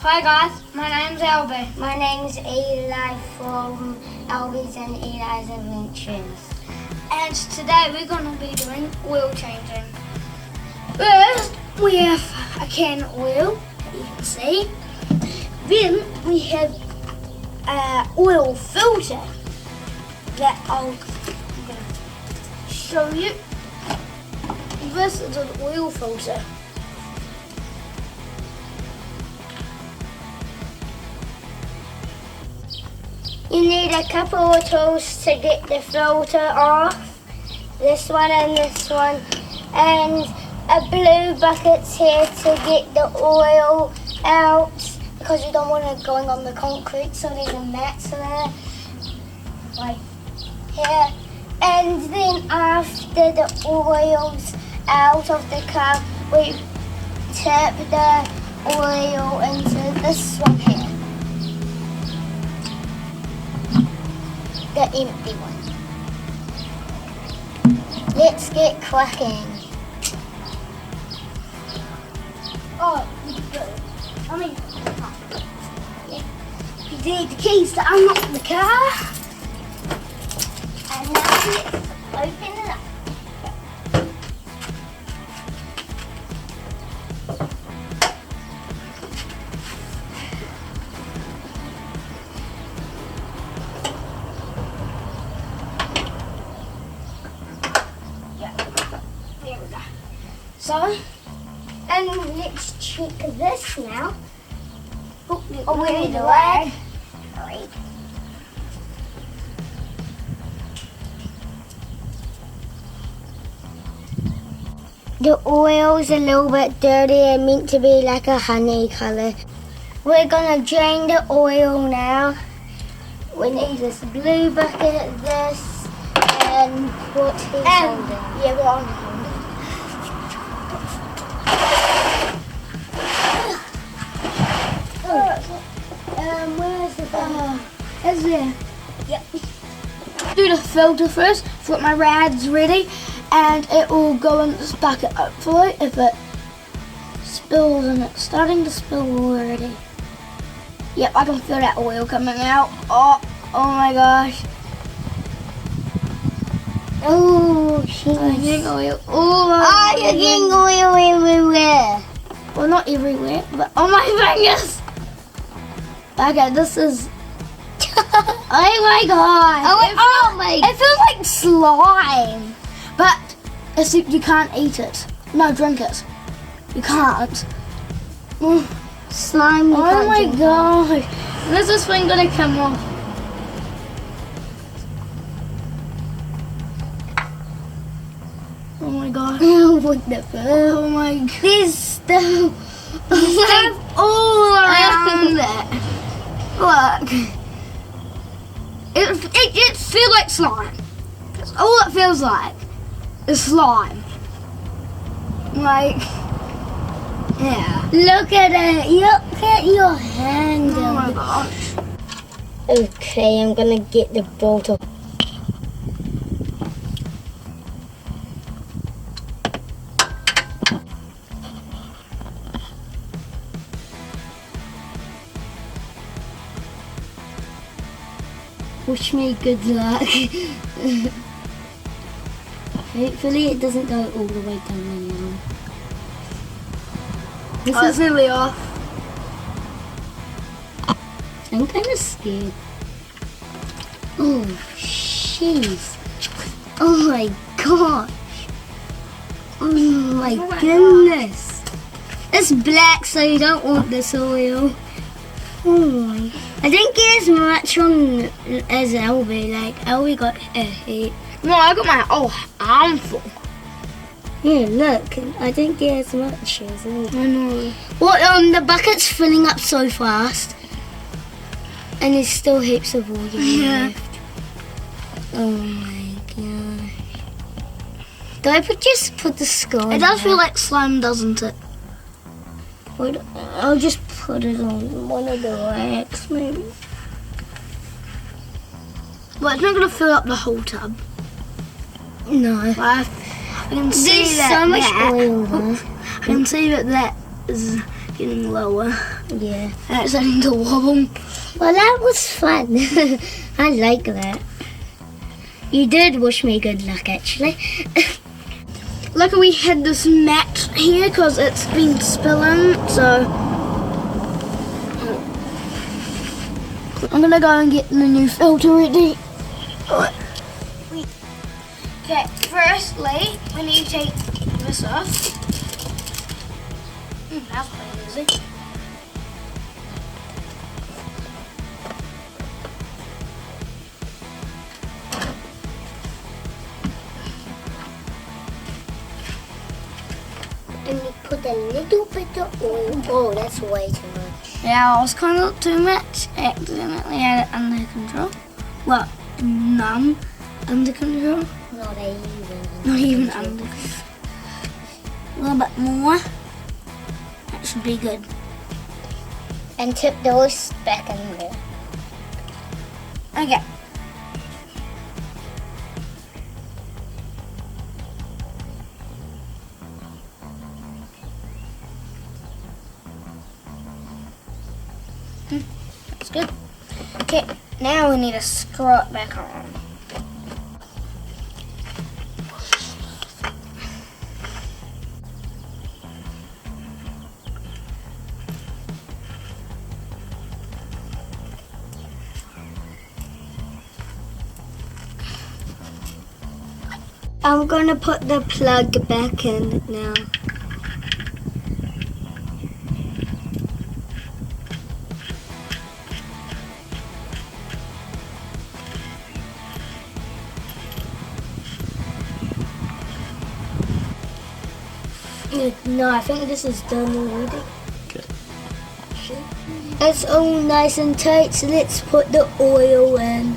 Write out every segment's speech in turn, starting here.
Hi guys, my name's Albie. My name's Eli from Albie's and Eli's Adventures. And today we're going to be doing oil changing. First, we have a can of oil, that you can see. Then we have an oil filter that I'm going to show you. This is an oil filter. You need a couple of tools to get the filter off. This one and this one. And a blue bucket here to get the oil out because you don't want it going on the concrete, so there's a mat there. Right here. And then after the oil's out of the car, we tap the oil into this one here. The empty one. Let's get cracking. Oh, you good. I mean, yeah. You need the keys to unlock the car. And now let's open it up. There we go. So, And let's check this now. oh, we need a rag. Alright. The oil's a little bit dirty and meant to be like a honey colour. We're gonna drain the oil now. We need this blue bucket, this, and what he's holding. Yeah, we're on hold. Where's the button? It's there. Yep. Do the filter first. I've got my rads ready, and it will go in this bucket. Hopefully, if it spills, and it's starting to spill already. Yep, I can feel that oil coming out. Oh my gosh. Oh, I'm she's... getting oil. Oh, you're getting oil everywhere. well, not everywhere, but on my fingers. Okay, this is. Oh my god! my... It feels like slime, but except you can't eat it. No, drink it. You can't. Slime. Oh my gosh! When is this thing gonna come off? Oh my gosh! What the fuck? Oh my god! There's stuff. Stuff all around it. Look. It feels like slime. That's all it feels like. Is slime. Like, yeah. Look at it. Look at your hand. Oh my gosh. Okay, I'm gonna get the bottle. Wish me good luck. Hopefully it doesn't go all the way down the arm. This It's nearly off. I'm kind of scared. Oh, jeez. Oh my gosh. Oh my goodness. It's black, so you don't want this oil. Oh my. I didn't get as much on as Albie. Like, Albie got a heap. No, I got my whole armful. Yeah, look. I didn't get as much as Albie. I know. Well, the bucket's filling up so fast. And there's still heaps of oil left. Oh my gosh. Do I just put the skull? It does feel like slime, doesn't it? I'll just put it on one of the racks, maybe. But it's not going to fill up the whole tub. No. I can see There's that. so much oil there. I can see that is getting lower. Yeah. And it's starting to wobble. Well, that was fun. I like that. You did wish me good luck, actually. Luckily we had this mat here because it's been spilling, so I'm gonna go and get the new filter ready. Okay, firstly we need to take this off. That's pretty easy. And we put a little bit of oil. Oh, that's way too much. Yeah, it was kind of too much. Accidentally had it under control. Well, none under control. Not even. Not even under control. A little bit more. That should be good. And tip those back in there. Okay. That's good. Okay, now we need to screw it back on. I'm gonna put the plug back in now. No, I think this is done already. Okay. It's all nice and tight, so let's put the oil in.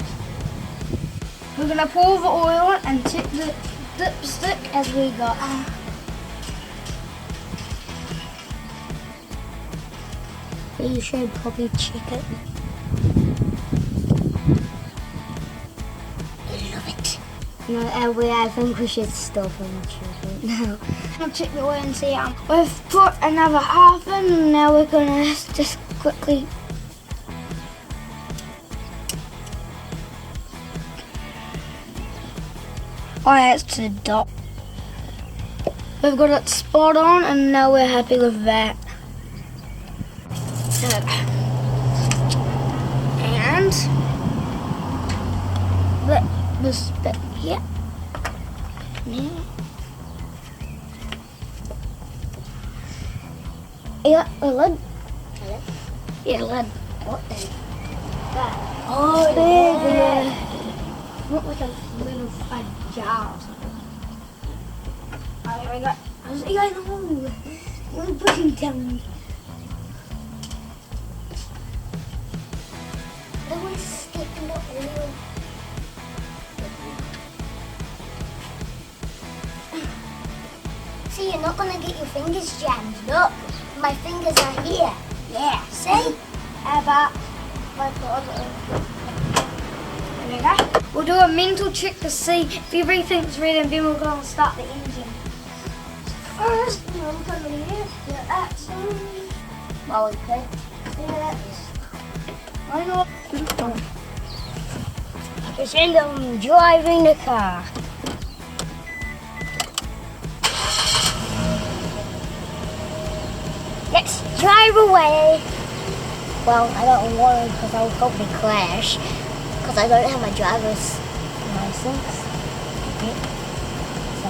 We're gonna pour the oil and tip the dipstick as we go. You should probably check it. I love it. No, I think we should stop and check it now. I'll check the oil and see it. We've put another half in and now we're gonna just quickly oh yeah, it's to the dot. We've got it spot on and now we're happy with that. And this bit here. Yeah, a lid. Yeah, lid. What is That. Oh, There. Not like a little jar or something. Oh, there we go. You guys know. We're putting down. Then we stick in the oil. See, you're not gonna get your fingers jammed. Look, my fingers are here. Yeah. See? How about my positive? There we go. We'll do a mental check to see if everything's ready and then we'll go and start the engine. First, we'll come in here. Yeah, that's Well, we could. yeah. I know. Just end up driving the car. Let's drive away. Well, I don't want to because I'll probably crash because I don't have my driver's license. Okay. So.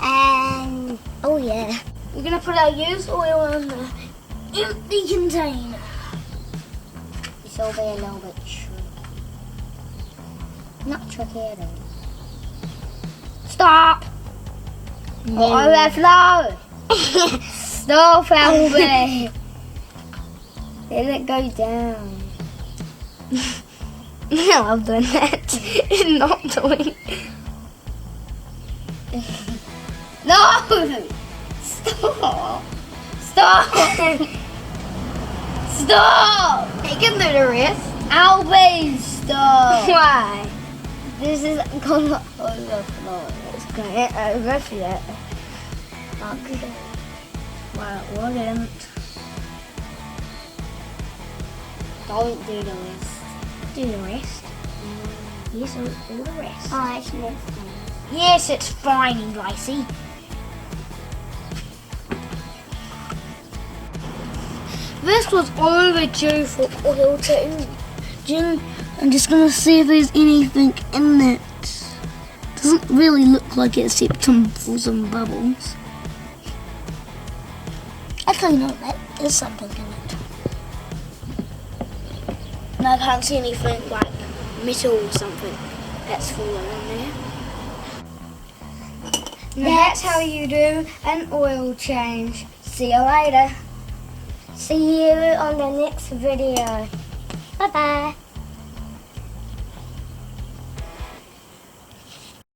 And oh yeah, We're gonna put our used oil in the empty container. it's all be a little bit tricky. Not tricky at all. Stop! Overflow! Stop, Albie! Let it go down. No, I'm doing that. Not doing. No! Stop! Stop! Stop! You can do the rest. Albie, stop! Why? this is gonna overflow. It's going to overflow. Okay. Well, it wouldn't. Don't do the rest. Do the rest. Yes, do the rest. Oh, it's more fun. Yes, it's fine, Lacey. This was overdue for oil changing. I'm just gonna see if there's anything in it. Doesn't really look like it except some bubbles. Actually, no, there's something in it. And I can't see anything like metal or something that's fallen in there. That's how you do an oil change. See you later. See you on the next video. Bye bye.